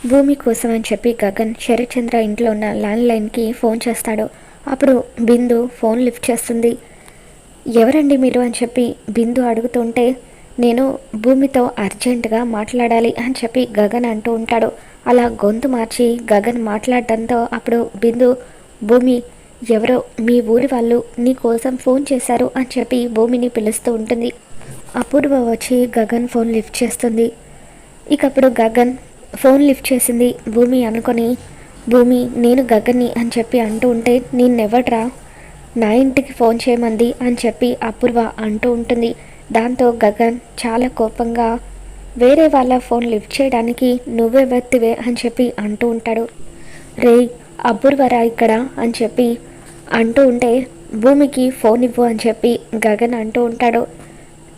భూమి కోసం అని చెప్పి గగన్ శరత్చంద్ర ఇంట్లో ఉన్న ల్యాండ్లైన్కి ఫోన్ చేస్తాడు. అప్పుడు బిందు ఫోన్ లిఫ్ట్ చేస్తుంది. ఎవరండి మీరు అని చెప్పి బిందు అడుగుతుంటే, నేను భూమితో అర్జెంటుగా మాట్లాడాలి అని చెప్పి గగన్ అంటూ ఉంటాడు. అలా గొంతు మార్చి గగన్ మాట్లాడడంతో అప్పుడు బిందు, భూమి, ఎవరో మీ ఊరి వాళ్ళు నీ కోసం ఫోన్ చేశారు అని చెప్పి భూమిని పిలుస్తూ ఉంటుంది. అపూర్వ వచ్చి గగన్ ఫోన్ లిఫ్ట్ చేస్తుంది. ఇక అప్పుడు గగన్ ఫోన్ లిఫ్ట్ చేసింది భూమి అనుకొని, భూమి నేను గగన్ని అని చెప్పి అంటూ ఉంటే, నిన్నెవడ్రా నా ఇంటికి ఫోన్ చేయమంది అని చెప్పి అపూర్వ అంటూ ఉంటుంది. దాంతో గగన్ చాలా కోపంగా, వేరే వాళ్ళ ఫోన్ లిఫ్ట్ చేయడానికి నువ్వే వ్యక్తివే అని చెప్పి అంటూ ఉంటాడు. రే అపూర్వరా ఇక్కడ అని చెప్పి అంటూ ఉంటే, భూమికి ఫోన్ ఇవ్వు అని చెప్పి గగన్ అంటూ ఉంటాడు.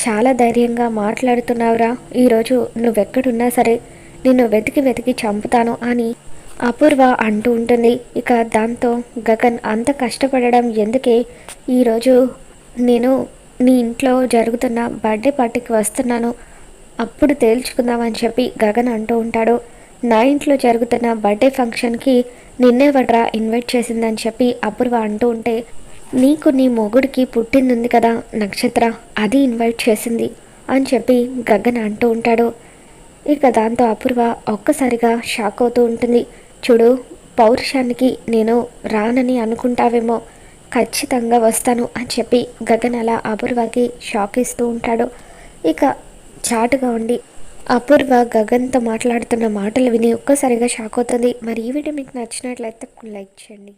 చాలా ధైర్యంగా మాట్లాడుతున్నావురా, ఈరోజు నువ్వెక్కడున్నా సరే నిన్ను వెతికి వెతికి చంపుతాను అని అపూర్వ అంటూ ఉంటుంది. ఇక దాంతో గగన్ అంత కష్టపడడం ఎందుకే, ఈరోజు నేను నీ ఇంట్లో జరుగుతున్న బర్త్డే పార్టీకి వస్తున్నాను, అప్పుడు తేల్చుకుందామని చెప్పి గగన్ అంటూ ఉంటాడు. నా ఇంట్లో జరుగుతున్న బర్త్డే ఫంక్షన్కి నిన్నేవడ్రా ఇన్వైట్ చేసిందని చెప్పి అపూర్వ అంటూ ఉంటే, నీకు నీ మొగుడికి పుట్టింది కదా నక్షత్ర, అది ఇన్వైట్ చేసింది అని చెప్పి గగన్ అంటూ ఉంటాడు. ఇక దాంతో అపూర్వ ఒక్కసారిగా షాక్ అవుతూ ఉంటుంది. చూడు, పౌరుషానికి నేను రానని అనుకుంటావేమో, ఖచ్చితంగా వస్తాను అని చెప్పి గగన్ అలా అపూర్వకి షాక్ ఇస్తూ ఉంటాడు. ఇక చాటుగా ఉండి అపూర్వ గగన్తో మాట్లాడుతున్న మాటలు విని ఒక్కసారిగా షాక్ అవుతుంది. మరి ఈ వీడియో మీకు నచ్చినట్లయితే లైక్ చేయండి.